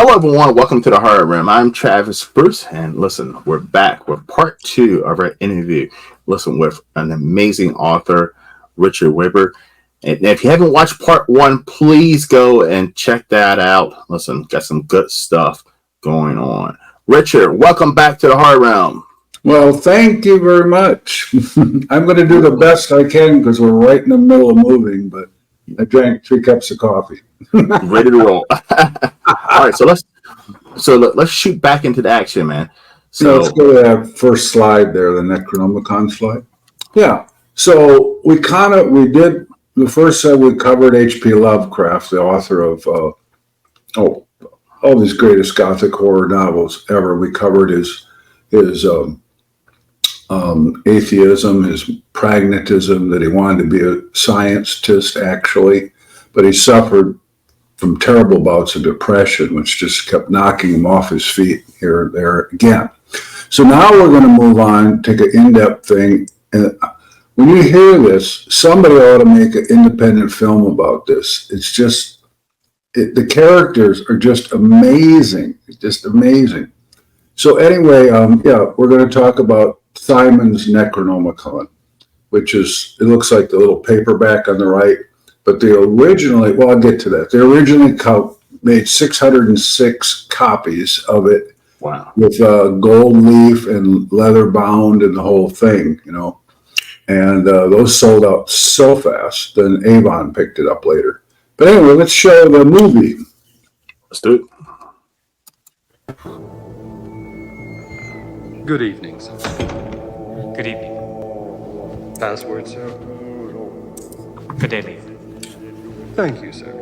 Hello, everyone. Welcome to the Horror Room. I'm Travis Bruce, and listen, we're back with part 2 of our interview. Listen, with an amazing author, Richard Weber. And if you haven't watched part 1, please go and check that out. Listen, got some good stuff going on. Richard, welcome back to the Horror Room. Well, thank you very much. I'm going to do the best I can because we're right in the middle of moving, but I drank 3 cups of coffee. Ready to roll. All right, so let's shoot back into the action, man. So let's go to that first slide there, the Necronomicon slide. Yeah. So we did the first set. We covered H.P. Lovecraft, the author of all these greatest Gothic horror novels ever. We covered his atheism, his pragmatism, that he wanted to be a scientist actually, but he suffered from terrible bouts of depression, which just kept knocking him off his feet here and there again. So now we're going to move on, take an in-depth thing. And when you hear this, somebody ought to make an independent film about this. It's just, the characters are just amazing. It's just amazing. So anyway, we're going to talk about Simon's Necronomicon, which is, it looks like the little paperback on the right. But they originally, well, I'll get to that. They originally made 606 copies of it. Wow. With gold leaf and leather bound and the whole thing, you know. And those sold out so fast. Then Avon picked it up later. But anyway, let's show the movie. Let's do it. Good evening, sir. Good evening. Password, sir? Fidelity. Thank you, sir.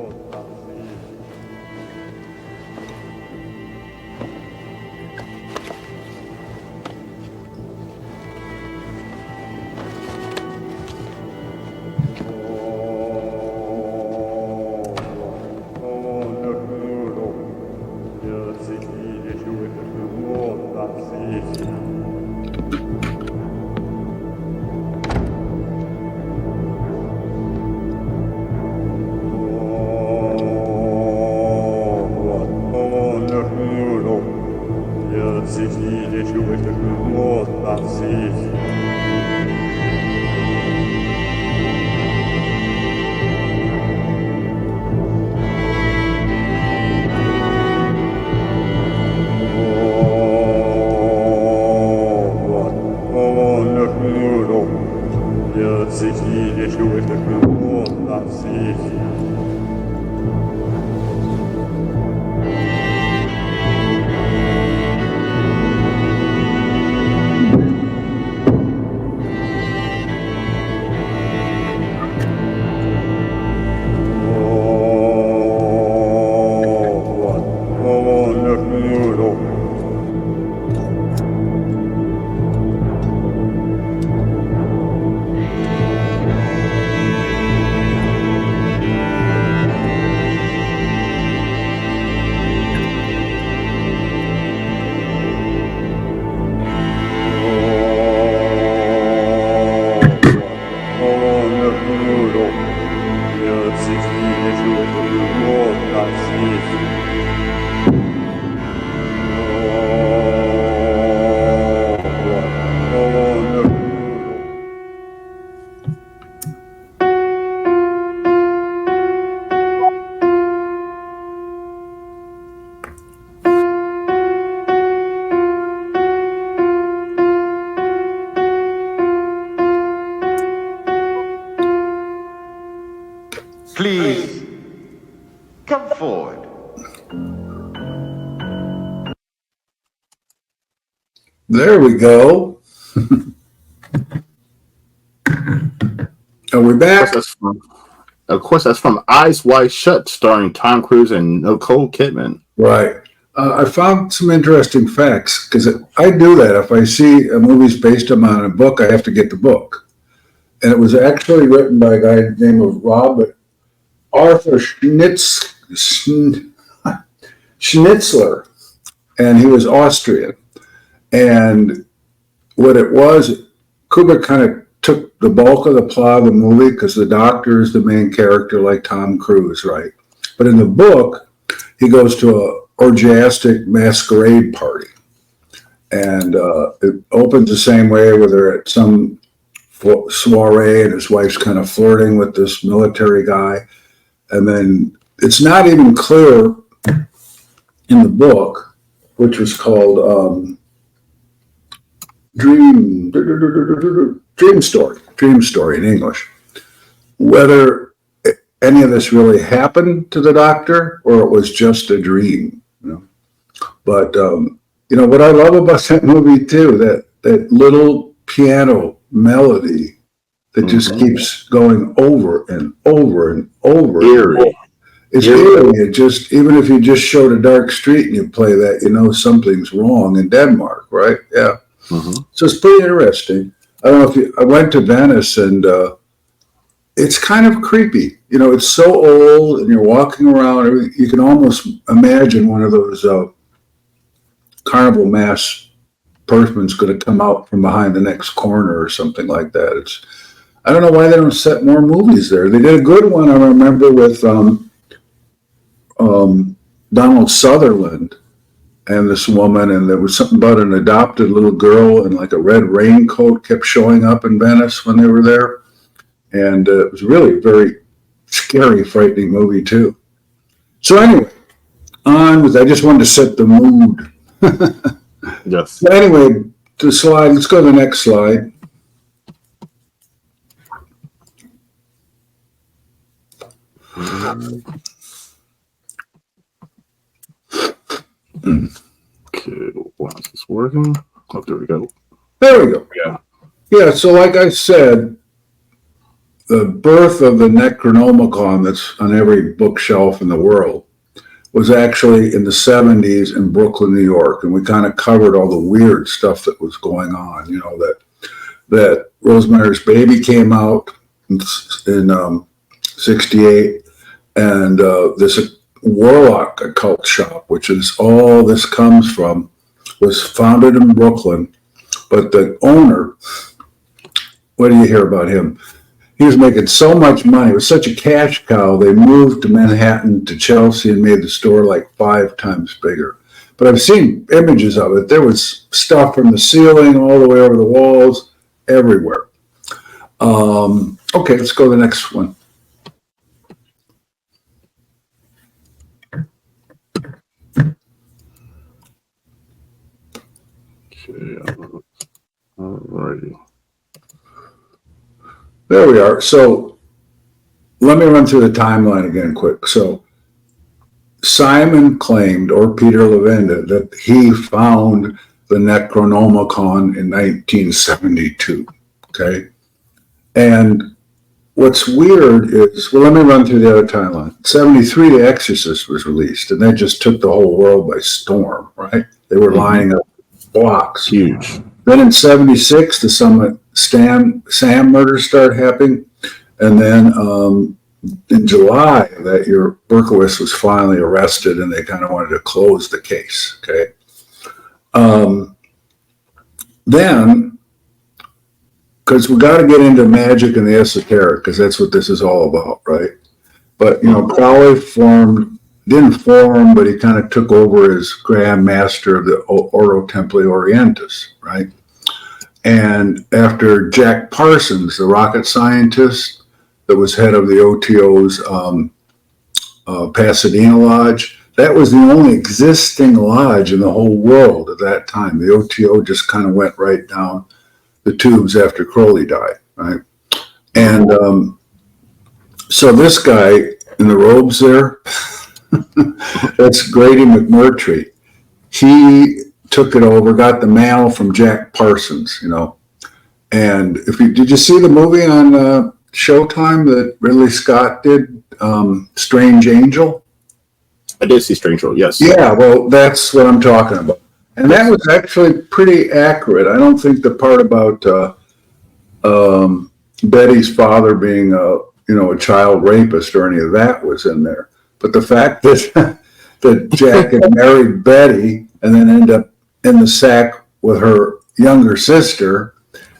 Please, come forward. There we go. Are we back? Of course, that's from Eyes Wide Shut, starring Tom Cruise and Nicole Kidman. Right. I found some interesting facts because I do that. If I see a movie's based on a book, I have to get the book. And it was actually written by a guy named Robert Arthur Schnitzler, and he was Austrian. And what it was, Kubrick kind of took the bulk of the plot of the movie because the doctor is the main character, like Tom Cruise, right? But in the book, he goes to orgiastic masquerade party. And it opens the same way where they're at some soiree and his wife's kind of flirting with this military guy. And then it's not even clear in the book, which was called Dream Story in English, whether any of this really happened to the doctor or it was just a dream. But what I love about that movie too, that little piano melody that just keeps going over and over and over. Eerie. It's eerie. It just, even if you just showed a dark street and you play that, something's wrong in Denmark, right? Yeah. So it's pretty interesting. I don't know I went to Venice and it's kind of creepy. It's so old and you're walking around. You can almost imagine one of those carnival mask person's going to come out from behind the next corner or something like that. I don't know why they don't set more movies there. They did a good one, I remember, with Donald Sutherland and this woman, and there was something about an adopted little girl and like a red raincoat kept showing up in Venice when they were there. And it was really a very scary, frightening movie too. So anyway, I just wanted to set the mood. Yes. So anyway, let's go to the next slide. Okay, why is this working? Oh, there we go. There we go. Yeah. Yeah, so like I said, the birth of the Necronomicon that's on every bookshelf in the world was actually in the 70s in Brooklyn, New York. And we kind of covered all the weird stuff that was going on, that Rosemary's Baby came out in 68, and this Warlock occult shop, which is all this comes from, was founded in Brooklyn. But the owner, what do you hear about him? He was making so much money. It was such a cash cow. They moved to Manhattan, to Chelsea, and made the store like 5 times bigger. But I've seen images of it. There was stuff from the ceiling all the way over the walls, everywhere. Okay, let's go to the next one. Okay. Alrighty. There we are. So let me run through the timeline again quick. So Simon claimed, or Peter Levenda, that he found the Necronomicon in 1972. Okay. And what's weird is, well, let me run through the other timeline. 73, The Exorcist was released, and that just took the whole world by storm, right? They were lining up blocks. Huge. Then in 76, the Sam murder started happening. And then in July of that year, Berkowitz was finally arrested, and they kind of wanted to close the case, okay? Then, because we got to get into magic and the esoteric, because that's what this is all about, right? But, Crowley didn't form, but he kind of took over as Grand Master of the Ordo Templi Orientis, right? And after Jack Parsons, the rocket scientist that was head of the OTO's Pasadena Lodge, that was the only existing lodge in the whole world at that time. The OTO just kind of went right down the tubes after Crowley died, right? And so this guy in the robes there, that's Grady McMurtry. He took it over, got the mantle from Jack Parsons, And did you see the movie on Showtime that Ridley Scott did, Strange Angel? I did see Strange Angel, yes. Yeah, well, that's what I'm talking about. And that was actually pretty accurate. I don't think the part about Betty's father being a child rapist or any of that was in there. But the fact that that Jack had married Betty and then ended up in the sack with her younger sister,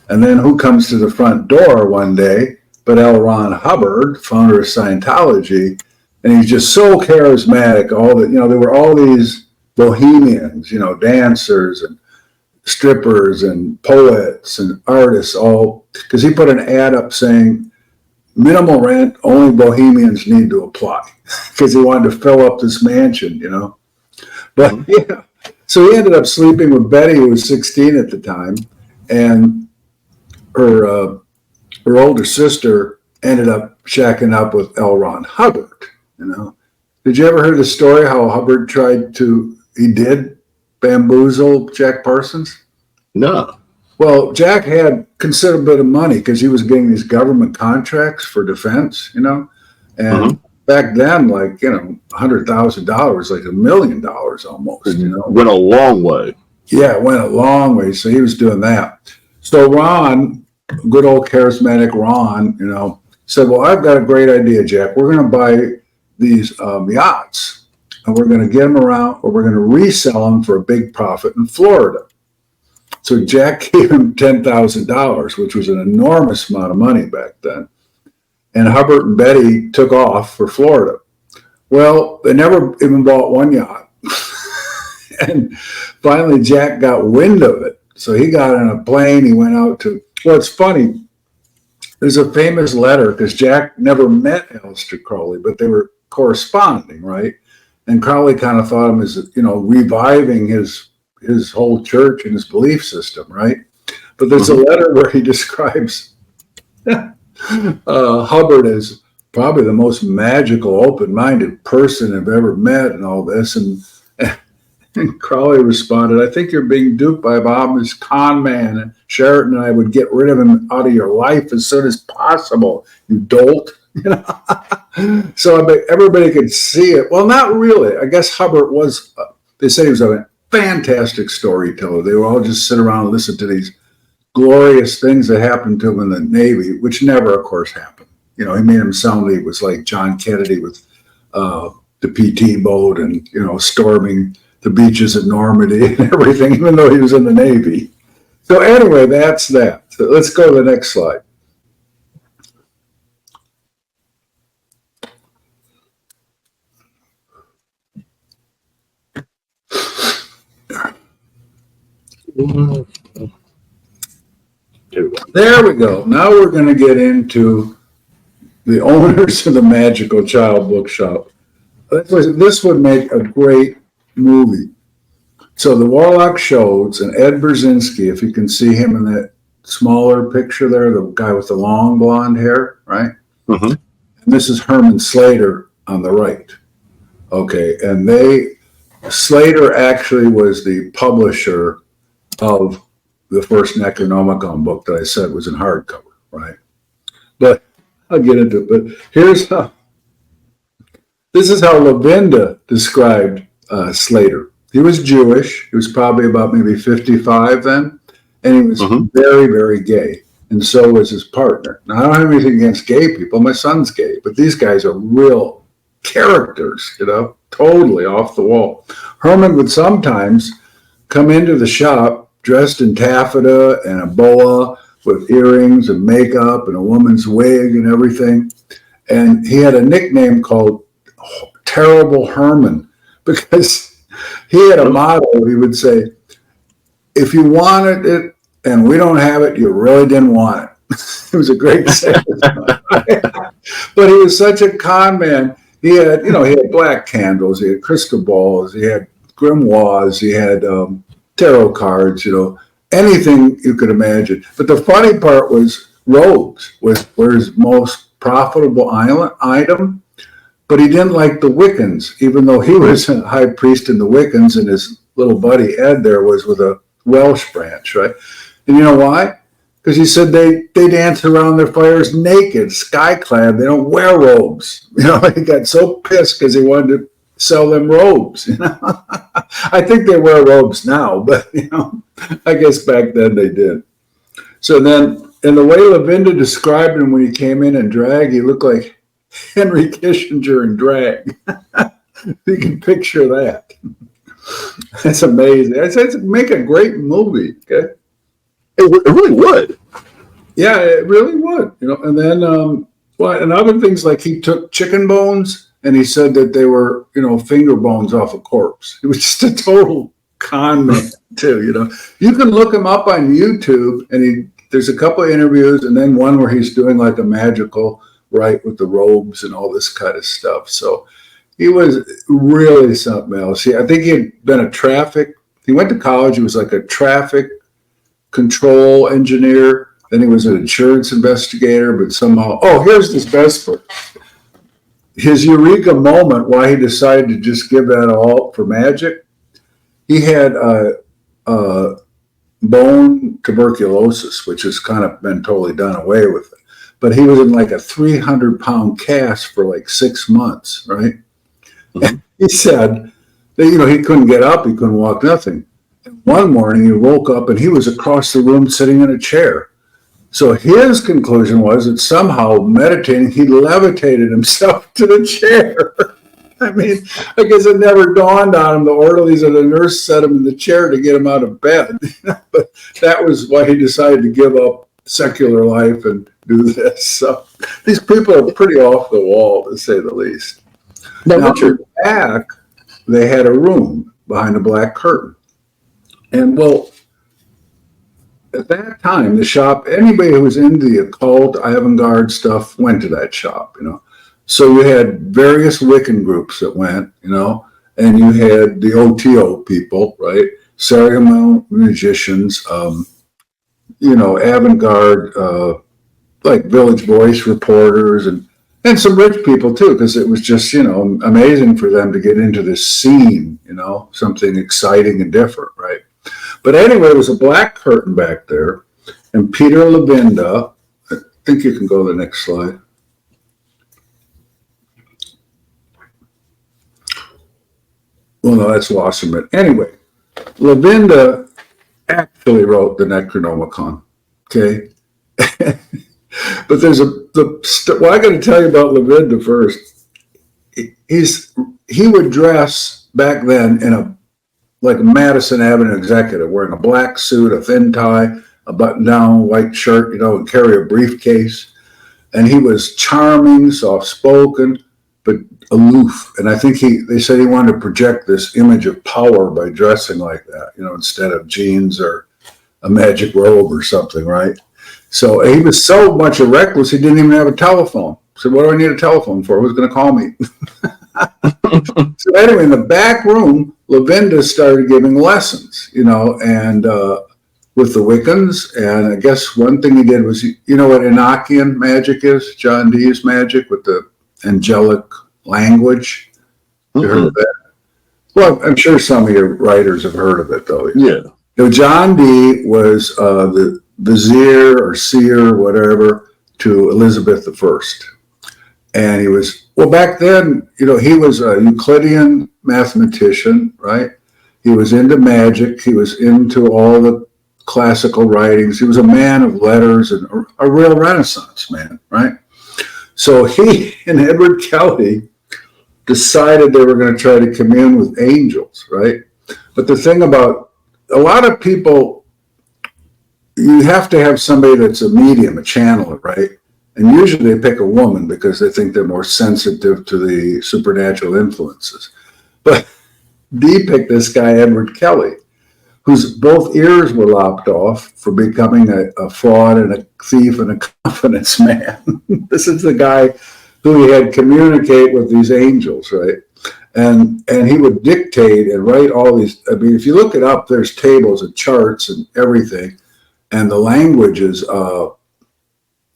and then who comes to the front door one day but L. Ron Hubbard, founder of Scientology, and he's just so charismatic. There were all these bohemians, dancers and strippers and poets and artists, all because he put an ad up saying minimal rent, only bohemians need to apply, because he wanted to fill up this mansion, But yeah, so he ended up sleeping with Betty, who was 16 at the time, and her older sister ended up shacking up with L. Ron Hubbard. Did you ever hear the story how Hubbard did bamboozle Jack Parsons? No. Well, Jack had considerable bit of money because he was getting these government contracts for defense, and back then, like, $100,000, like $1 million almost, Went a long way. Yeah, it went a long way. So he was doing that. So Ron, good old charismatic Ron, said, well, I've got a great idea, Jack. We're going to buy these yachts, and we're going to get them around, or we're going to resell them for a big profit in Florida. So Jack gave him $10,000, which was an enormous amount of money back then. And Hubbard and Betty took off for Florida. Well, they never even bought one yacht. And finally, Jack got wind of it. So he got on a plane. He went out to, well, it's funny. There's a famous letter, because Jack never met Aleister Crowley, but they were corresponding, right? And Crowley kind of thought him as, reviving his whole church and his belief system, right? But there's a letter where he describes Hubbard as probably the most magical, open-minded person I've ever met and all this. And Crowley responded, I think you're being duped by Obama's con man, and Sheraton and I would get rid of him out of your life as soon as possible, you dolt. So I bet everybody could see it. Well, not really. I guess Hubbard was, they say he was a fantastic storyteller. They would all just sit around and listen to these glorious things that happened to him in the Navy, which never, of course, happened. He made him sound like he was like John Kennedy with the PT boat and, storming the beaches of Normandy and everything, even though he was in the Navy. So anyway, that's that. So let's go to the next slide. There we go. Now we're going to get into the owners of the Magical Child Bookshop. This would make a great movie. So the Warlock Shows and Ed Brzezinski, if you can see him in that smaller picture there, the guy with the long blonde hair, right? Mm-hmm. And this is Herman Slater on the right. Okay, and Slater actually was the publisher of the first Necronomicon book that I said was in hardcover, right? But I'll get into it. But this is how Lavinda described Slater. He was Jewish. He was probably about maybe 55 then. And he was very, very gay. And so was his partner. Now, I don't have anything against gay people. My son's gay. But these guys are real characters, totally off the wall. Herman would sometimes come into the shop dressed in taffeta and a boa with earrings and makeup and a woman's wig and everything. And he had a nickname called Terrible Herman, because he had a motto. He would say, if you wanted it and we don't have it, you really didn't want it. It was a great sentence. But he was such a con man. He had, he had black candles, he had crystal balls, he had grimoires, he had tarot cards, anything you could imagine. But the funny part was robes were his most profitable item. But he didn't like the Wiccans, even though he was a high priest in the Wiccans, and his little buddy Ed there was with a Welsh branch, right? And you know why? Because he said they dance around their fires naked, sky-clad. They don't wear robes. He got so pissed because he wanted to sell them robes. I think they wear robes now, but I guess back then they did. So then, in the way Lavinda described him when he came in drag, he looked like Henry Kissinger in drag. You can picture that. That's amazing. It's make a great movie. Okay, It really would. yeah, it really would. And then and other things, like he took chicken bones and he said that they were, finger bones off a corpse. It was just a total con man too. You can look him up on YouTube, and there's a couple of interviews, and then one where he's doing like a magical rite with the robes and all this kind of stuff. So he was really something else. I think he had been he went to college. He was like a traffic control engineer. Then he was an insurance investigator, but somehow, here's this best part. His eureka moment, why he decided to just give that all for magic. He had bone tuberculosis, which has kind of been totally done away with. But he was in like a 300-pound cast for like 6 months, right? And he said that, he couldn't get up, he couldn't walk, nothing. One morning he woke up and he was across the room sitting in a chair. So his conclusion was that somehow meditating, he levitated himself to the chair. I mean, I guess it never dawned on him. The orderlies and the nurse set him in the chair to get him out of bed. But that was why he decided to give up secular life and do this. So these people are pretty off the wall, to say the least. Now, at the back, they had a room behind a black curtain. And well, at that time, the shop, anybody who was into the occult, avant-garde stuff went to that shop, So you had various Wiccan groups that went, and you had the OTO people, right? Ceremonial magicians, avant-garde, like Village Voice reporters, and some rich people too, because it was just, amazing for them to get into this scene, something exciting and different, right? But anyway, there was a black curtain back there, and Peter Levinda, I think you can go to the next slide. Well, no, that's Wasserman. Anyway, Levinda actually wrote the Necronomicon, okay? But there's well, I got to tell you about Levinda first. He would dress back then in like a Madison Avenue executive, wearing a black suit, a thin tie, a button-down white shirt, and carry a briefcase. And he was charming, soft-spoken, but aloof. And I think they said he wanted to project this image of power by dressing like that, instead of jeans or a magic robe or something, right? So he was so much a recluse, he didn't even have a telephone. I said, what do I need a telephone for? Who's going to call me? So anyway, in the back room, Levinda started giving lessons, and with the Wiccans. And I guess one thing he did was, what Enochian magic is? John Dee's magic with the angelic language. You heard of that? Well, I'm sure some of your writers have heard of it, though. Yeah. John Dee was the vizier or seer, whatever, to Elizabeth I. And he was, back then, he was a Euclidean mathematician, right? He was into magic. He was into all the classical writings. He was a man of letters and a real Renaissance man, right? So he and Edward Kelly decided they were going to try to commune with angels, right? But the thing about a lot of people, you have to have somebody that's a medium, a channeler, right? And usually they pick a woman because they think they're more sensitive to the supernatural influences. But Dee picked this guy, Edward Kelly, whose both ears were lopped off for becoming a fraud and a thief and a confidence man. This is the guy who he had communicate with these angels, right? And he would dictate and write all these. I mean, if you look it up, there's tables and charts and everything. And the language is a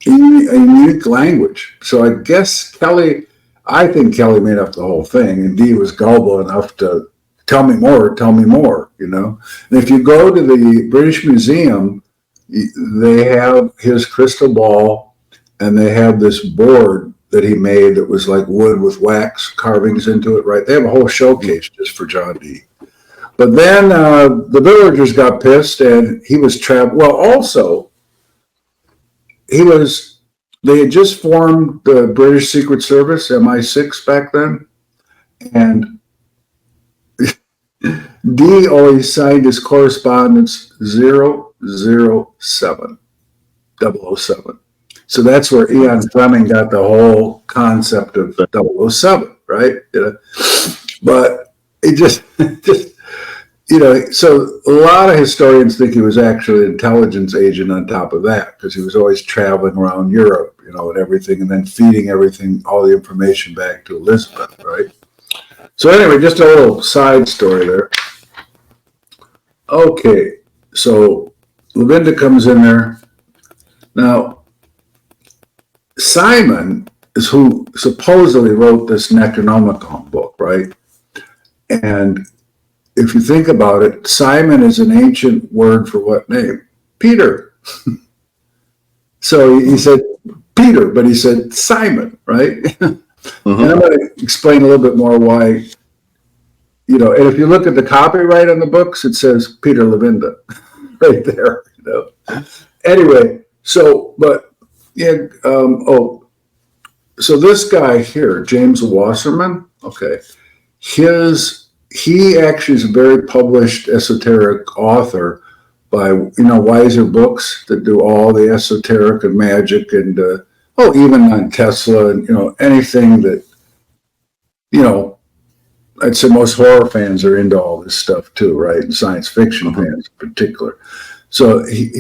unique language. So I guess I think Kelly made up the whole thing, and Dee was gullible enough to tell me more, And if you go to the British Museum, they have his crystal ball, and they have this board that he made that was like wood with wax carvings into it, right? They have a whole showcase just for John Dee. But then the villagers got pissed, and he was trapped. Well, also, they had just formed the British Secret Service, MI6 back then, and Dee always signed his correspondence 007. So that's where Ian Fleming got the whole concept of 007, right? But it just, so a lot of historians think he was actually an intelligence agent on top of that, because he was always traveling around Europe, and everything, and then feeding everything, all the information back to Elizabeth, right? So anyway, just a little side story there. Okay, so Lavinda comes in there. Now, Simon is who supposedly wrote this Necronomicon book, right? And if you think about it, Simon is an ancient word for what name? Peter. So he said Peter, but he said Simon, right? Mm-hmm. And I'm going to explain a little bit more why, and if you look at the copyright on the books, it says Peter Lavinda right there, Anyway, so, but, yeah, so this guy here, James Wasserman, okay, he actually is a very published esoteric author by, Wiser Books, that do all the esoteric and magic and, even on Tesla and, anything that, I'd say most horror fans are into all this stuff too, right? And science fiction fans in particular. So he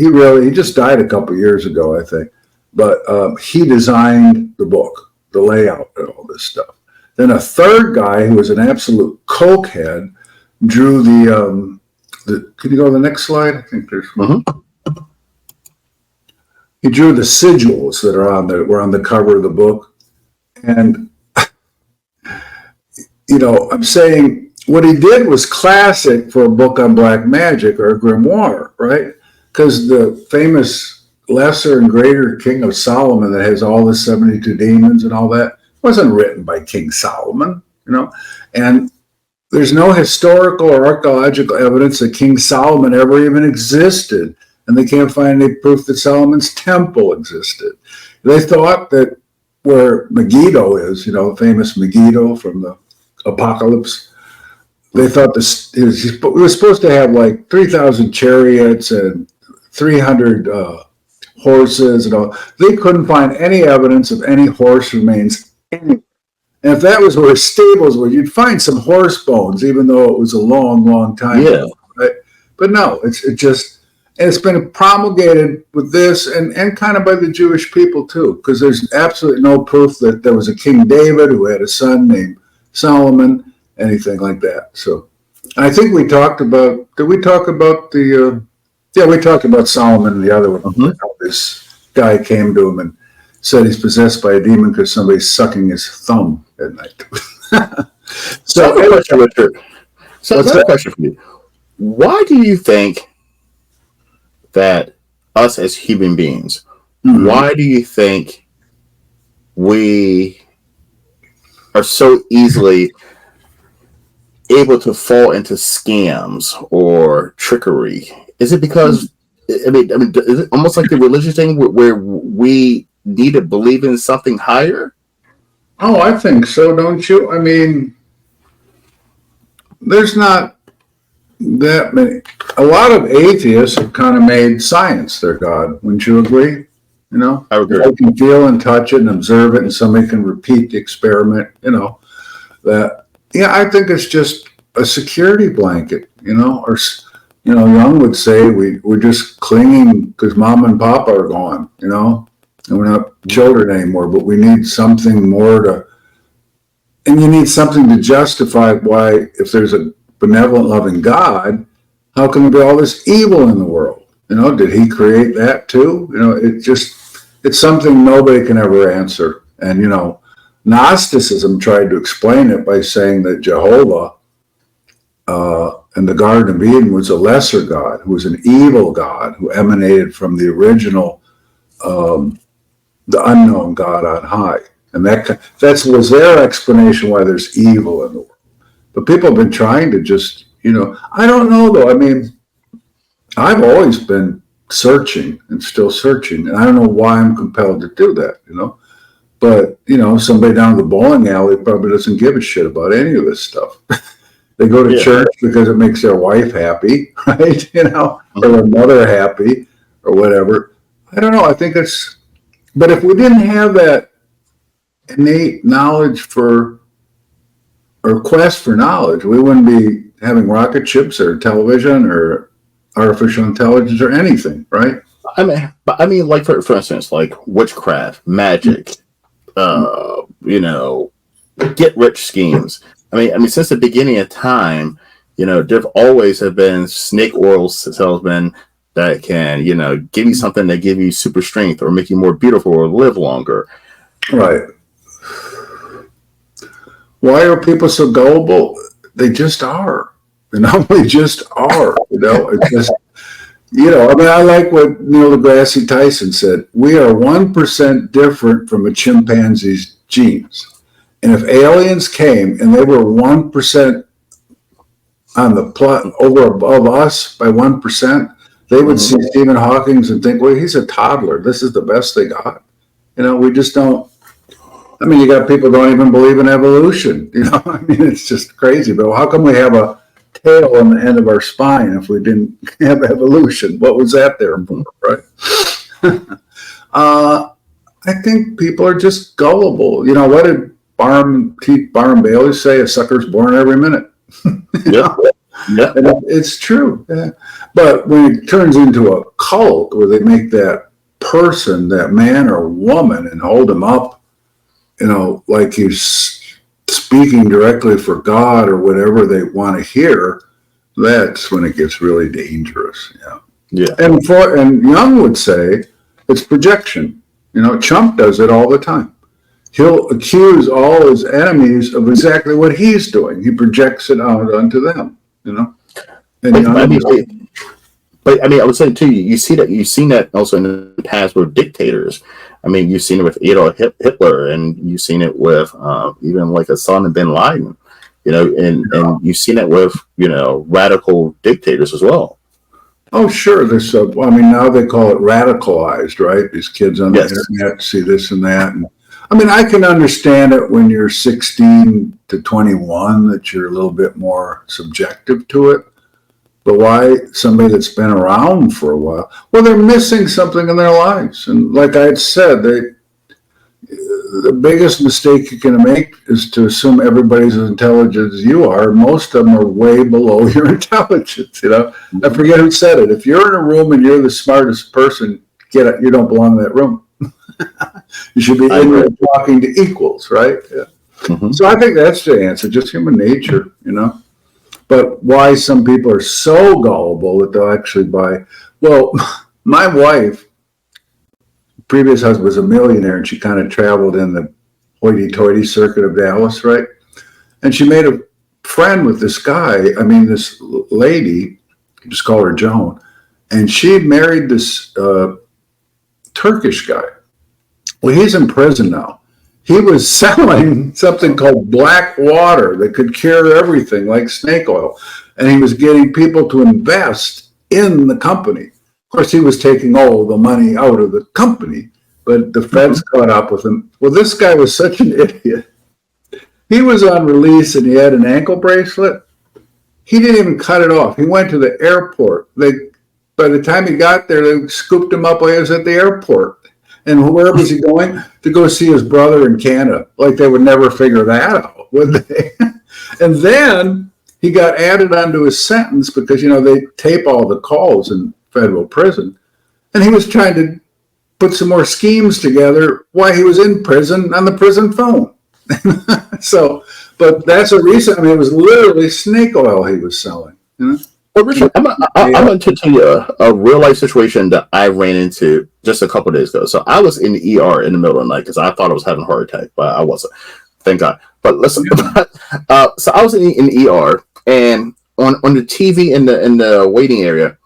just died a couple of years ago, I think. But he designed the book, the layout and all this stuff. Then a third guy who was an absolute cokehead drew the can you go to the next slide? I think there's one. He drew the sigils that were on the cover of the book. And I'm saying what he did was classic for a book on black magic or a grimoire, right? Because the famous Lesser and Greater King of Solomon that has all the 72 demons and all that wasn't written by King Solomon, and there's no historical or archaeological evidence that King Solomon ever even existed, and they can't find any proof that Solomon's temple existed. They thought that where Megiddo is, famous Megiddo from the Apocalypse, they thought it was supposed to have like 3,000 chariots and 300 horses and all. They couldn't find any evidence of any horse remains anywhere. And if that was where stables were, you'd find some horse bones, even though it was a long, long time ago, right? But no, it's been promulgated with this and kind of by the Jewish people too, because there's absolutely no proof that there was a King David who had a son named Solomon, anything like that. So I think we talked about, did we talk about we talked about Solomon and the other one. How this guy came to him and said he's possessed by a demon because somebody's sucking his thumb at night. So, Richard, another question for you. Why do you think that us as human beings, why do you think we are so easily able to fall into scams or trickery? Is it because, is it almost like the religious thing where we need to believe in something higher? Oh, I think so, don't you? I mean, there's not that many. A lot of atheists have kind of made science their God. Wouldn't you agree? I would agree. They can feel and touch it and observe it, and somebody can repeat the experiment. I think it's just a security blanket. Or Young would say we're just clinging because mom and papa are gone. And we're not children anymore, but we need something more and you need something to justify why, if there's a benevolent, loving God, how can there be all this evil in the world? Did he create that too? It's something nobody can ever answer. And, Gnosticism tried to explain it by saying that Jehovah in the Garden of Eden was a lesser God, who was an evil God, who emanated from the original the unknown God on high. And that was their explanation why there's evil in the world. But people have been trying to just, I don't know though. I mean, I've always been searching and still searching, and I don't know why I'm compelled to do that, But, somebody down the bowling alley probably doesn't give a shit about any of this stuff. They go to church because it makes their wife happy, right? Or their mother happy or whatever. I don't know. I think but if we didn't have that innate knowledge for or quest for knowledge, we wouldn't be having rocket ships or television or artificial intelligence or anything, right? I mean, like for instance, like witchcraft, magic, you know, get rich schemes. I mean, since the beginning of time, there've always have been snake oil salesmen that can, give you something that give you super strength or make you more beautiful or live longer. Right. Why are people so gullible? They just are. They just are. It's just, I mean, I like what Neil deGrasse Tyson said. We are 1% different from a chimpanzee's genes. And if aliens came and they were 1% on the plot over above us by 1%, they would see Stephen Hawking and think, well, he's a toddler. This is the best they got. We just don't. I mean, you got people who don't even believe in evolution. I mean, it's just crazy. But how come we have a tail on the end of our spine if we didn't have evolution? What was that there for, right? I think people are just gullible. What did Barham Bailey say? A sucker's born every minute. Yeah. Yeah. And it's true. Yeah. But when it turns into a cult where they make that person, that man or woman, and hold him up, like he's speaking directly for God or whatever they want to hear, that's when it gets really dangerous. Yeah. Yeah. And Jung would say it's projection. Trump does it all the time. He'll accuse all his enemies of exactly what he's doing. He projects it out onto them. And But I mean, I was saying too, you've seen that also in the past with dictators. I mean, you've seen it with Adolf Hitler, and you've seen it with even like Osama bin Laden, and you've seen it with radical dictators as well. Oh, sure. There's now they call it radicalized, right? These kids on the internet see this and that. And I mean, I can understand it when you're 16 to 21 that you're a little bit more subjective to it. But why somebody that's been around for a while? Well, they're missing something in their lives. And like I had said, the biggest mistake you can make is to assume everybody's as intelligent as you are. Most of them are way below your intelligence. I forget who said it. If you're in a room and you're the smartest person, get it. You don't belong in that room. You should be in there talking to equals, right? Yeah. Mm-hmm. So I think that's the answer, just human nature, But why some people are so gullible that they'll actually buy. Well, my wife, previous husband, was a millionaire, and she kind of traveled in the hoity-toity circuit of Dallas, right? And she made a friend with this this lady, just call her Joan, and she married this Turkish guy. Well, he's in prison now. He was selling something called black water that could cure everything, like snake oil. And he was getting people to invest in the company. Of course, he was taking all the money out of the company, but the feds caught up with him. Well, this guy was such an idiot. He was on release and he had an ankle bracelet. He didn't even cut it off. He went to the airport. By the time he got there, they scooped him up while he was at the airport. And where was he going? To go see his brother in Canada. Like they would never figure that out, would they? And then he got added onto his sentence because, they tape all the calls in federal prison. And he was trying to put some more schemes together while he was in prison on the prison phone. But that's a reason. I mean, it was literally snake oil he was selling. Well, Richard, I'm going to tell you a real life situation that I ran into just a couple of days ago. So I was in the ER in the middle of the night because I thought I was having a heart attack, but I wasn't. Thank God. But listen, so I was in the ER, and on the TV in the waiting area,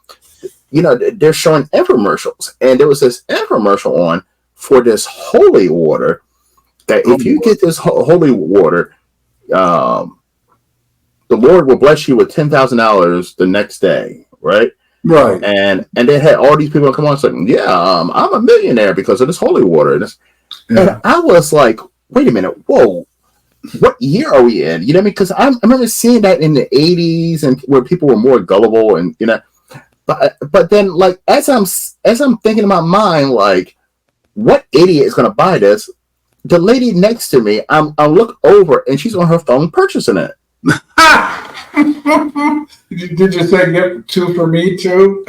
they're showing infomercials, and there was this infomercial on for this holy water. That if you get this holy water, the Lord will bless you with $10,000 the next day, right? Right. And they had all these people come on saying, I'm a millionaire because of this holy water. And I was like, wait a minute, whoa, what year are we in? You know what I mean? Because I remember seeing that in the 80s and where people were more gullible and, but then like, as I'm thinking in my mind, like, what idiot is going to buy this? the lady next to me, I look over and she's on her phone purchasing it. Did you say get two for me too?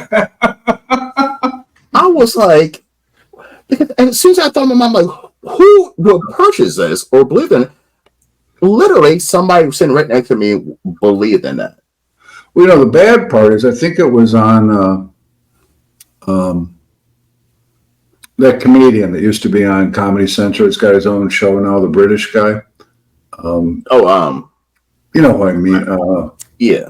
I was like, because as soon as I thought in my mind, like, who will purchase this or believe in it? Literally, somebody sitting right next to me believed in that. Well, the bad part is I think it was on that comedian that used to be on Comedy Central. It's got his own show now, the British guy. Oh, You know what I mean? yeah.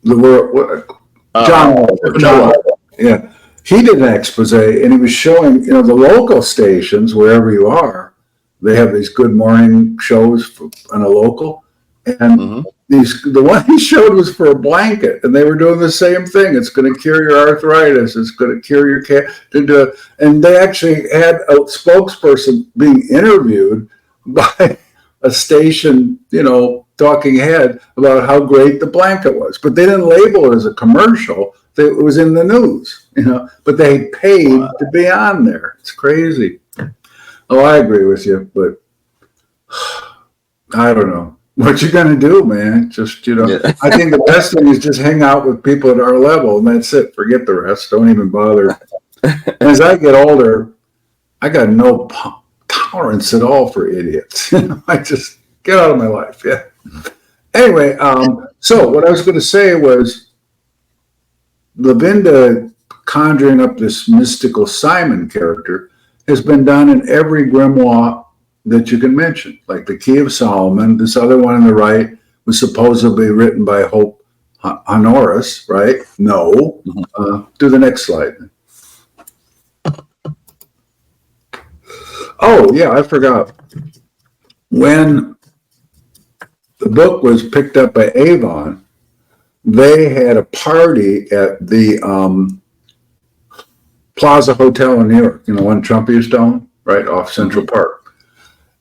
John Oliver. Yeah. He did an expose and he was showing, the local stations, wherever you are, they have these good morning shows on a local. And the one he showed was for a blanket, and they were doing the same thing. It's going to cure your arthritis. It's going to cure your cancer. And they actually had a spokesperson being interviewed by a station, talking head about how great the blanket was. But they didn't label it as a commercial. It was in the news, but they paid to be on there. It's crazy. Oh, I agree with you, but I don't know. What you gonna do, man? Just Yeah. I think the best thing is just hang out with people at our level, and that's it. Forget the rest. Don't even bother. And as I get older, I got no tolerance at all for idiots. I just get out of my life. Yeah. Anyway, so what I was going to say was Lavinda conjuring up this mystical Simon character has been done in every grimoire that you can mention, like the Key of Solomon. This other one on the right was supposedly written by Hope Honoris, right? No. Do the next slide. Oh, yeah, I forgot. When the book was picked up by Avon, they had a party at the Plaza Hotel in New York, one Trump used to own, right off Central Park.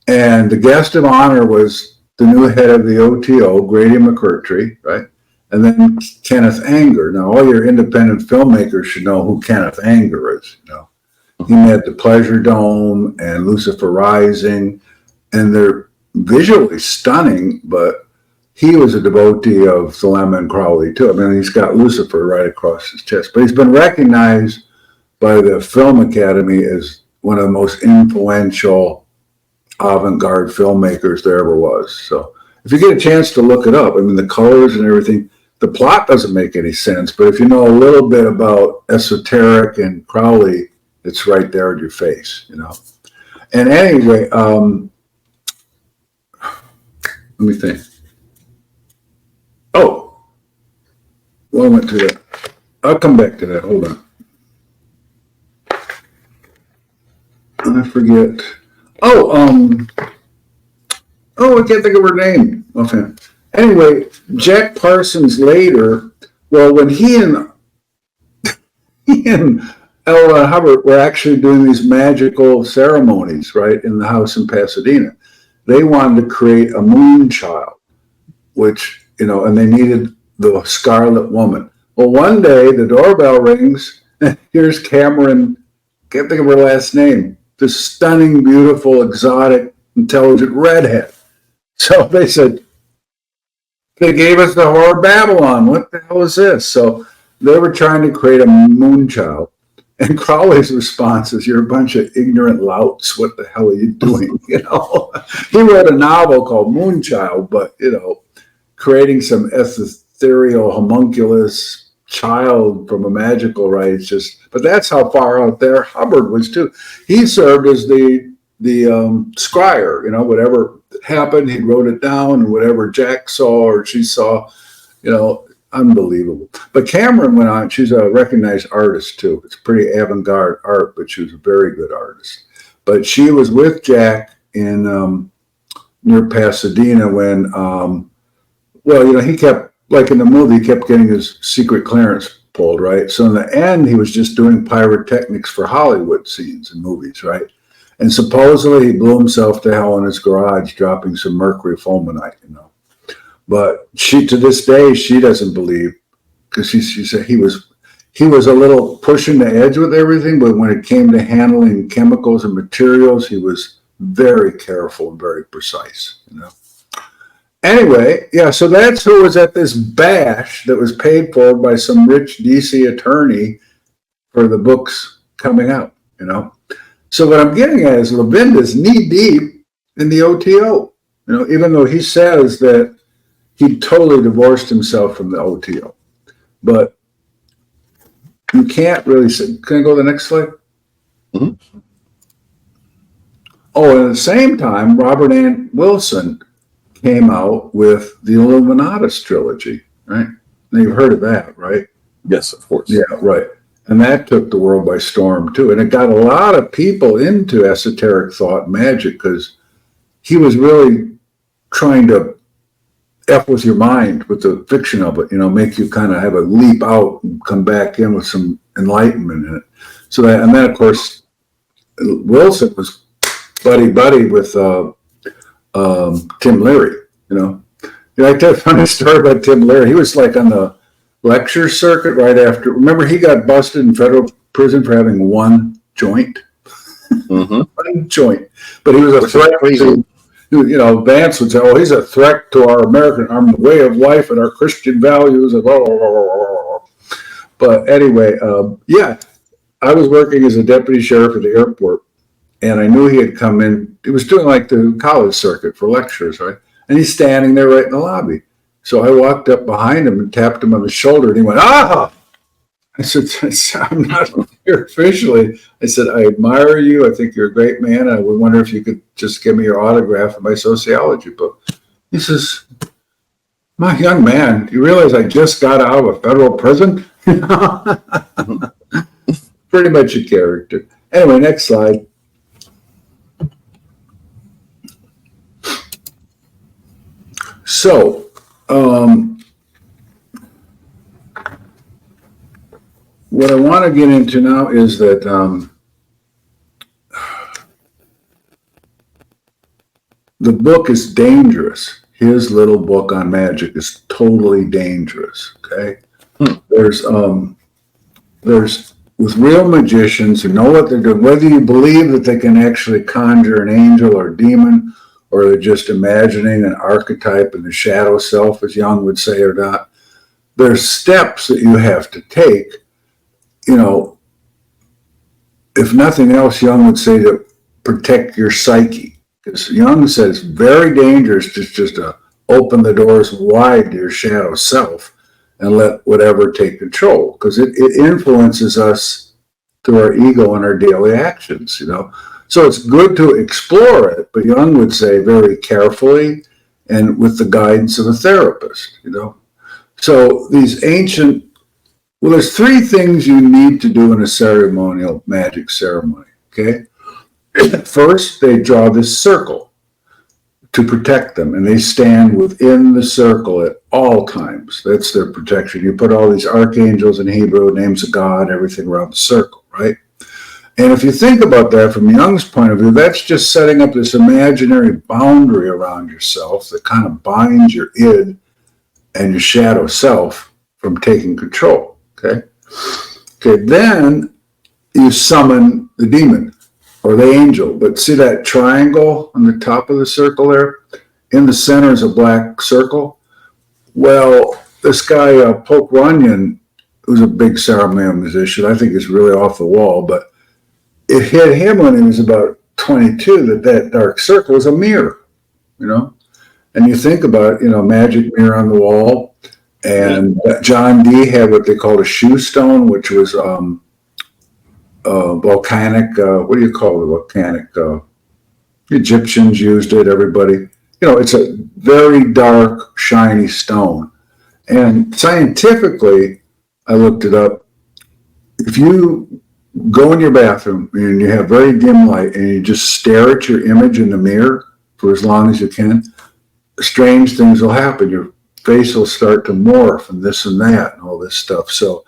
And the guest of honor was the new head of the OTO, Grady McCurtry, right? And then Kenneth Anger. Now, all your independent filmmakers should know who Kenneth Anger is. He made The Pleasure Dome and Lucifer Rising, and they're visually stunning, but he was a devotee of Thelema and Crowley, too. I mean, he's got Lucifer right across his chest, but he's been recognized by the Film Academy as one of the most influential avant-garde filmmakers there ever was. So if you get a chance to look it up, I mean, the colors and everything, the plot doesn't make any sense, but if you know a little bit about esoteric and Crowley, it's right there in your face, And anyway, let me think. Oh, well, I went to that. I'll come back to that. Hold on. I forget. I can't think of her name. Okay. Anyway, Jack Parsons later, well, when he and L. Ron Hubbard were actually doing these magical ceremonies, right, in the house in Pasadena, they wanted to create a moon child, which, and they needed the Scarlet Woman. Well, one day the doorbell rings, and here's Cameron, can't think of her last name, this stunning, beautiful, exotic, intelligent redhead. So they said, they gave us the Whore of Babylon. What the hell is this? So they were trying to create a moon child. And Crowley's response is, you're a bunch of ignorant louts. What the hell are you doing? He wrote a novel called Moonchild, but, creating some ethereal homunculus child from a magical rite, but that's how far out there Hubbard was too. He served as the scryer, whatever happened, he wrote it down, and whatever Jack saw or she saw, unbelievable. But Cameron went on, she's a recognized artist too. It's pretty avant-garde art, but she was a very good artist. But she was with Jack in near Pasadena when he kept, like in the movie, he kept getting his secret clearance pulled, right? So in the end, he was just doing pyrotechnics for Hollywood scenes and movies, right? And supposedly he blew himself to hell in his garage, dropping some mercury fulminate, But to this day, she doesn't believe, because she said he was a little pushing the edge with everything, but when it came to handling chemicals and materials, he was very careful and very precise, you know. Anyway, yeah, so that's who was at this bash that was paid for by some rich DC attorney for the books coming out, you know. So what I'm getting at is Levinda's knee deep in the OTO, you know, even though he says that he totally divorced himself from the OTO. But you can't really say, can I go to the next slide? Mm-hmm. Oh, and at the same time, Robert Ann Wilson came out with the Illuminatus trilogy, right? Now you've heard of that, right? Yes, of course. Yeah, right. And that took the world by storm too. And it got a lot of people into esoteric thought and magic because he was really trying to F with your mind with the fiction of it, you know, make you kind of have a leap out and come back in with some enlightenment in it. So that, and then of course, Wilson was buddy with Tim Leary, you know. You know, I tell a funny story about Tim Leary. He was like on the lecture circuit right after. Remember, he got busted in federal prison for having one joint. Mm-hmm. One joint. But he was a threat to, you know, Vance would say, oh, he's a threat to our American way of life and our Christian values. And blah, blah, blah, blah. But anyway, yeah, I was working as a deputy sheriff at the airport. And I knew he had come in. He was doing like the college circuit for lectures, right? And he's standing there right in the lobby. So I walked up behind him and tapped him on the shoulder, and he went, ah! I said, I'm not here officially. I said, I admire you. I think you're a great man. I would wonder if you could just give me your autograph of my sociology book. He says, my young man, you realize I just got out of a federal prison? Pretty much a character. Anyway, next slide. So, what I want to get into now is that the book is dangerous. His little book on magic is totally dangerous. Okay, there's with real magicians who know what they're doing, whether you believe that they can actually conjure an angel or a demon, or they're just imagining an archetype and the shadow self, as Jung would say, or not. There's steps that you have to take. You know, if nothing else, Jung would say to protect your psyche. Because Jung says very dangerous just to open the doors wide to your shadow self and let whatever take control. Because it influences us through our ego and our daily actions, you know. So it's good to explore it, but Jung would say very carefully and with the guidance of a therapist, you know. So these ancient, well, there's three things you need to do in a ceremonial magic ceremony, okay? First, they draw this circle to protect them, and they stand within the circle at all times. That's their protection. You put all these archangels in Hebrew, names of God, everything around the circle, right? And if you think about that from Jung's point of view, that's just setting up this imaginary boundary around yourself that kind of binds your id and your shadow self from taking control, okay? Okay, then you summon the demon or the angel. But see that triangle on the top of the circle there? In the center is a black circle. Well, this guy, Poke Runyon, who's a big ceremonial musician, I think is really off the wall, but it hit him when he was about 22 that dark circle was a mirror, you know? And you think about, you know, magic mirror on the wall. And John Dee had what they called a shoe stone, which was volcanic, what do you call it? Volcanic, the Egyptians used it, everybody. You know, it's a very dark, shiny stone. And scientifically, I looked it up. If you go in your bathroom and you have very dim light and you just stare at your image in the mirror for as long as you can, strange things will happen. Your face will start to morph and this and that and all this stuff. So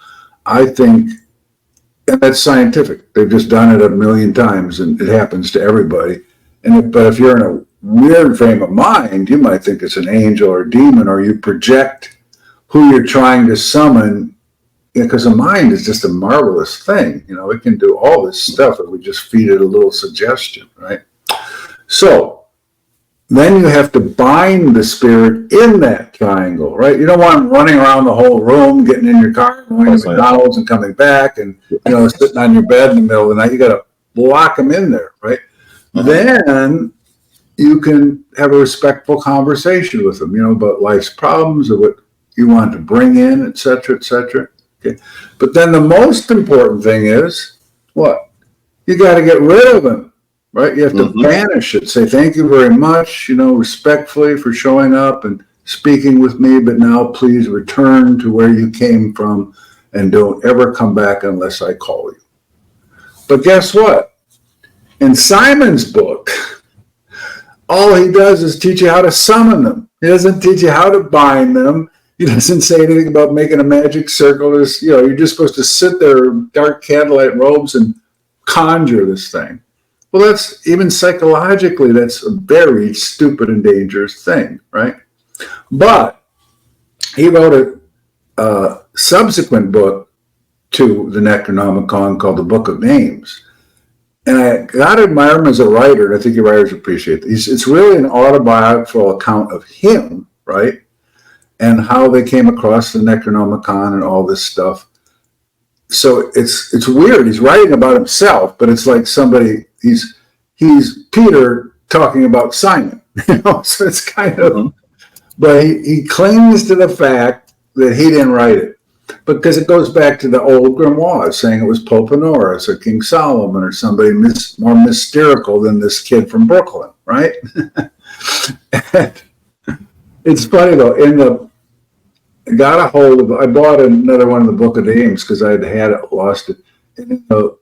I think, and that's scientific. They've just done it a million times and it happens to everybody. But if you're in a weird frame of mind, you might think it's an angel or a demon, or you project who you're trying to summon, because the mind is just a marvelous thing. You know, it can do all this stuff if we just feed it a little suggestion, right? So then you have to bind the spirit in that triangle, right? You don't want them running around the whole room, getting in your car, going to McDonald's and coming back, and sitting on your bed in the middle of the night. You got to lock them in there, right? Then you can have a respectful conversation with them, about life's problems or what you want to bring in, et cetera, et cetera. Okay. But then the most important thing is what? You got to get rid of them, right? You have to banish it. Say, thank you very much, respectfully for showing up and speaking with me, but now please return to where you came from and don't ever come back unless I call you. But guess what? In Simon's book, all he does is teach you how to summon them. He doesn't teach you how to bind them. He doesn't say anything about making a magic circle. You're just supposed to sit there in dark candlelight robes and conjure this thing. Well, that's even psychologically, that's a very stupid and dangerous thing, right? But he wrote a subsequent book to the Necronomicon called the Book of Names. And I got to admire him as a writer, and I think your writers appreciate it. It's really an autobiographical account of him, right? And how they came across the Necronomicon and all this stuff. So it's weird. He's writing about himself, but it's like somebody, he's Peter talking about Simon. So it's kind of, but he clings to the fact that he didn't write it. Because it goes back to the old grimoires saying it was Pope Honorius or King Solomon or somebody more mystical than this kid from Brooklyn, right? It's funny though, I bought another one of the Book of Names because I had it, lost it. And in the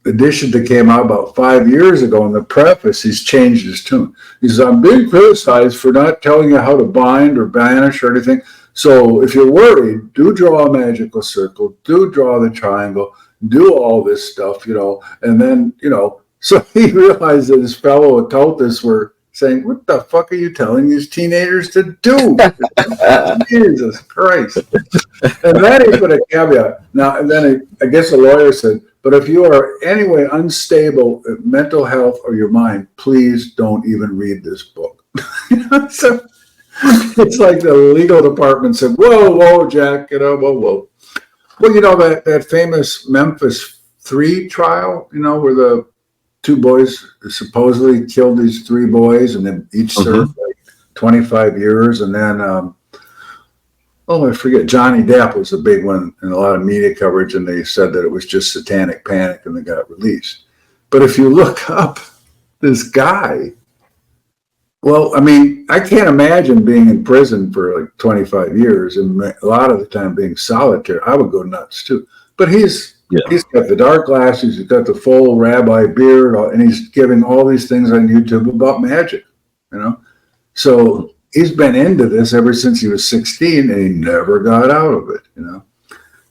edition that came out about 5 years ago, in the preface, he's changed his tune. He says, I'm being criticized for not telling you how to bind or banish or anything. So if you're worried, do draw a magical circle, do draw the triangle, do all this stuff, and then, so he realized that his fellow occultists were saying, what the fuck are you telling these teenagers to do? Jesus Christ. And then he put a caveat. Now, and then I guess the lawyer said, but if you are anyway unstable in mental health or your mind, please don't even read this book. So it's like the legal department said, whoa, Jack, whoa. Well, that famous Memphis 3 trial, where the 2 boys supposedly killed these 3 boys and then each served like 25 years. And then, I forget, Johnny Depp was a big one in a lot of media coverage, and they said that it was just satanic panic and they got released. But if you look up this guy, well, I mean, I can't imagine being in prison for like 25 years and a lot of the time being solitary. I would go nuts too. But he's got the dark glasses, he's got the full rabbi beard, and he's giving all these things on YouTube about magic, So he's been into this ever since he was 16 and he never got out of it,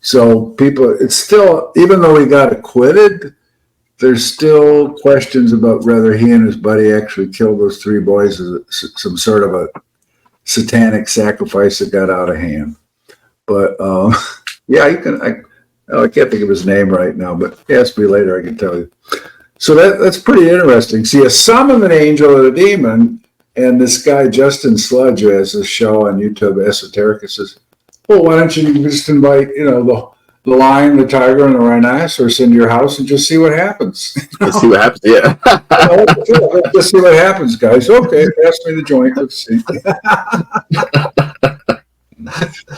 So it's still, even though he got acquitted, there's still questions about whether he and his buddy actually killed those 3 boys as some sort of a satanic sacrifice that got out of hand. But you can. I can't think of his name right now, but ask me later. I can tell you. So that's pretty interesting. See, you summon an angel and a demon, and this guy Justin Sludge, who has this show on YouTube, Esoterica, says, "Well, why don't you just invite the lion, the tiger, and the rhinoceros into your house and just see what happens." Let's see what happens. Yeah. Let's just see what happens, guys. Okay, pass me the joint. Let's see.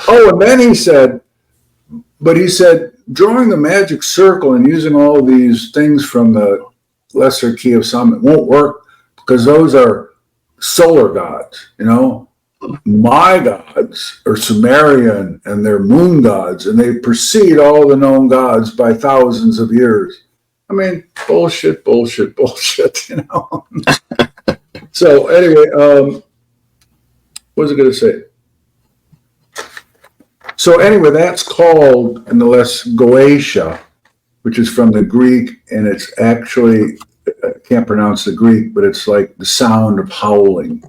And then he said, drawing the magic circle and using all these things from the lesser key of summit won't work because those are solar gods, My gods are Sumerian and they're moon gods, and they precede all the known gods by thousands of years. I mean, bullshit. So anyway, what was I going to say? So anyway, that's called, nonetheless, Goetia, which is from the Greek, and it's actually, I can't pronounce the Greek, but it's like the sound of howling,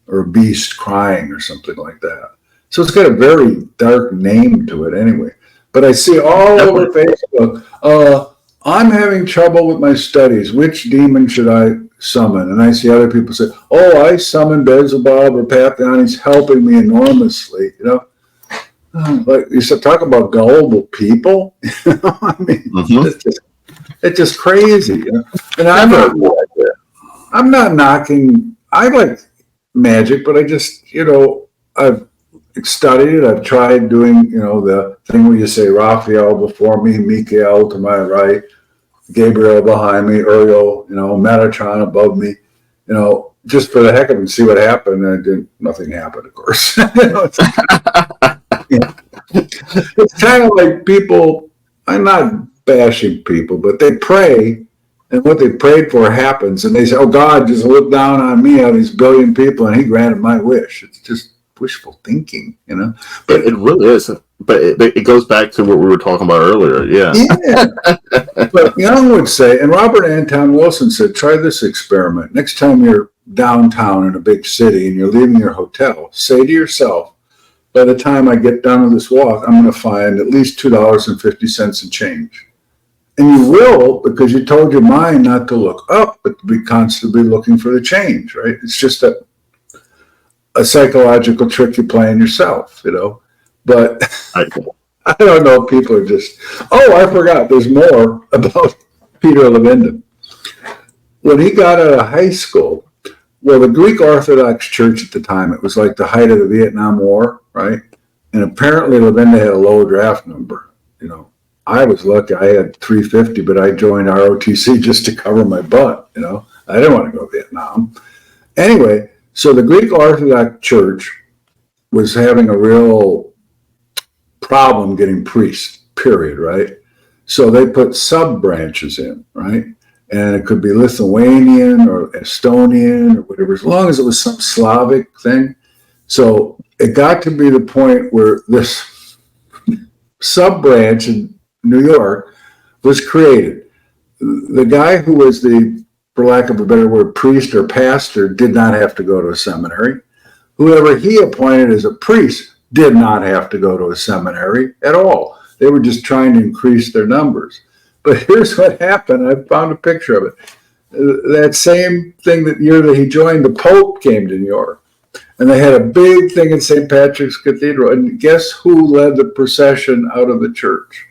or a beast crying or something like that. So it's got a very dark name to it anyway. But I see all over Facebook, I'm having trouble with my studies. Which demon should I summon. And I see other people say, oh, I summoned Beelzebub or Papillon. He's helping me enormously, you know. Like you said, talk about gullible people. You know? I mean, it's just crazy. You know? And I'm not knocking. I like magic, but I just, you know, I've studied it. I've tried doing, you know, the thing where you say Raphael before me, Michael to my right, Gabriel behind me, Uriel, you know, Metatron above me, you know, just for the heck of it, and see what happened. And nothing happened, of course. You know, it's kind of like people, I'm not bashing people, but they pray, and what they prayed for happens, and they say, oh, God just looked down on me out of these billion people, and he granted my wish. It's just wishful thinking, you know. But it really is. But it goes back to what we were talking about earlier. Yeah. But Young would say, and Robert Anton Wilson said, try this experiment. Next time you're downtown in a big city and you're leaving your hotel, say to yourself, by the time I get done with this walk, I'm going to find at least $2.50 in change. And you will, because you told your mind not to look up, but to be constantly looking for the change, right? It's just a psychological trick you play on yourself, you know. But I don't know, people are just, oh, I forgot, there's more about Peter Levenda. When he got out of high school, well, the Greek Orthodox Church at the time, it was like the height of the Vietnam War, right? And apparently Levenda had a low draft number, you know. I was lucky, I had 350, but I joined ROTC just to cover my butt, you know. I didn't want to go to Vietnam. Anyway, so the Greek Orthodox Church was having a real problem getting priests, period, right? So they put sub-branches in, right? And it could be Lithuanian or Estonian or whatever, as long as it was some Slavic thing. So it got to be the point where this sub-branch in New York was created. The guy who was the, for lack of a better word, priest or pastor did not have to go to a seminary. Whoever he appointed as a priest did not have to go to a seminary at all. They were just trying to increase their numbers. But here's what happened. I found a picture of it. That same thing that year that he joined, the Pope came to New York. And they had a big thing in St. Patrick's Cathedral. And guess who led the procession out of the church?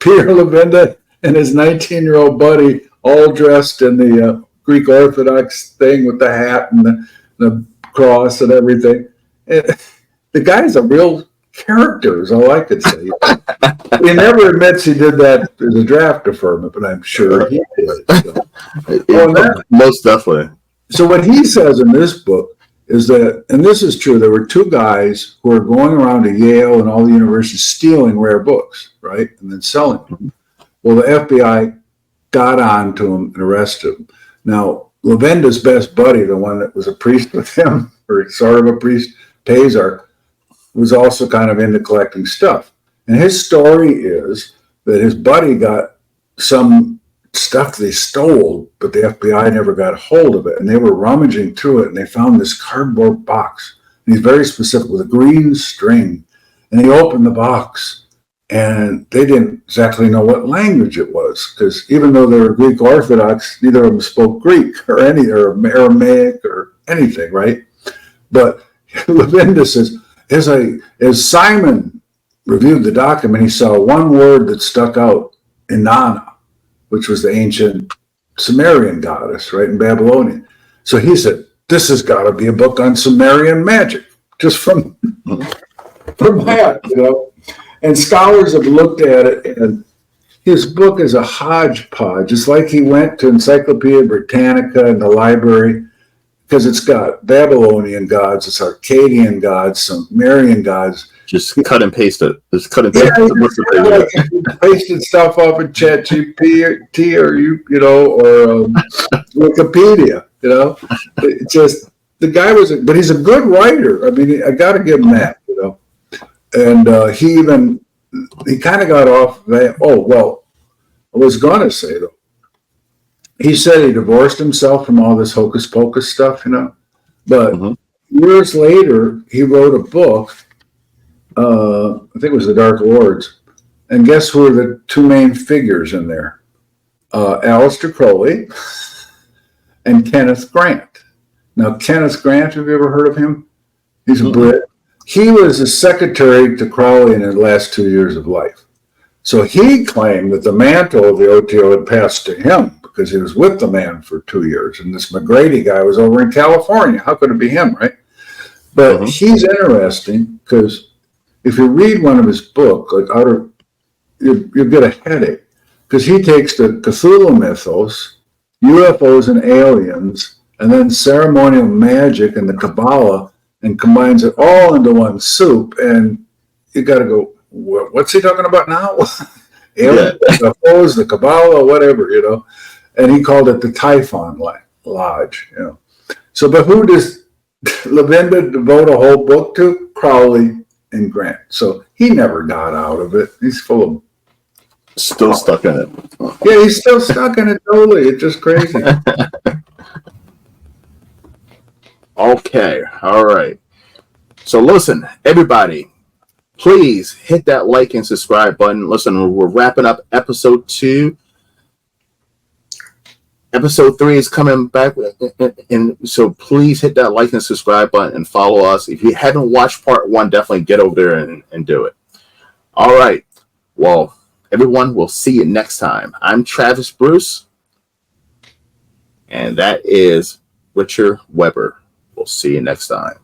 Peter Levenda and his 19-year-old buddy, all dressed in the Greek Orthodox thing with the hat and the cross and everything. The guy's a real character, is all I could say. He never admits he did that as a draft deferment, but I'm sure he did. So. Most definitely. So what he says in this book is that, and this is true, there were two guys who were going around to Yale and all the universities stealing rare books, right, and then selling them. Well, the FBI got on to him and arrested him. Now, Levenda's best buddy, the one that was a priest with him, or sort of a priest, Pazar, was also kind of into collecting stuff. And his story is that his buddy got some stuff they stole, but the FBI never got a hold of it. And they were rummaging through it, and they found this cardboard box. And he's very specific, with a green string. And he opened the box, and they didn't exactly know what language it was, because even though they were Greek Orthodox, neither of them spoke Greek or Aramaic or anything, right? But Levenda says, as Simon reviewed the document, he saw one word that stuck out, Inanna, which was the ancient Sumerian goddess, right, in Babylonian. So he said, this has got to be a book on Sumerian magic, just from that, you know. And scholars have looked at it, and his book is a hodgepodge. It's like he went to Encyclopedia Britannica in the library, because it's got Babylonian gods, it's Akkadian gods, Sumerian gods. Just cut and paste it. Just cut and paste it. You pasted stuff off of ChatGPT or Wikipedia. You know, it's just the guy but he's a good writer. I mean, I got to give him that. You know, and he kind of got off that. Oh well, I was gonna say though. He said he divorced himself from all this hocus pocus stuff, you know. But years later, he wrote a book. I think it was The Dark Lords. And guess who are the two main figures in there? Aleister Crowley and Kenneth Grant. Now, Kenneth Grant, have you ever heard of him? He's a Brit. He was the secretary to Crowley in his last 2 years of life. So he claimed that the mantle of the OTO had passed to him because he was with the man for 2 years. And this McGrady guy was over in California. How could it be him, right? But he's interesting because if you read one of his books, like you get a headache because he takes the Cthulhu mythos, UFOs and aliens, and then ceremonial magic and the Kabbalah, and combines it all into one soup. And you got to go, what's he talking about now? Aliens, UFOs, the Kabbalah, whatever, you know. And he called it the Typhon Lodge, you know. So, but who does Levinda devote a whole book to? Crowley and Grant. So he never got out of it. He's full of Still stuck in it. Yeah, he's still stuck in it totally. It's just crazy. Okay, all right. So listen, everybody, please hit that like and subscribe button. Listen, we're wrapping up episode 2. Episode 3 is coming back, and so please hit that like and subscribe button and follow us. If you haven't watched part 1, definitely get over there and do it. All right. Well, everyone, we'll see you next time. I'm Travis Bruce, and that is Richard Weber. We'll see you next time.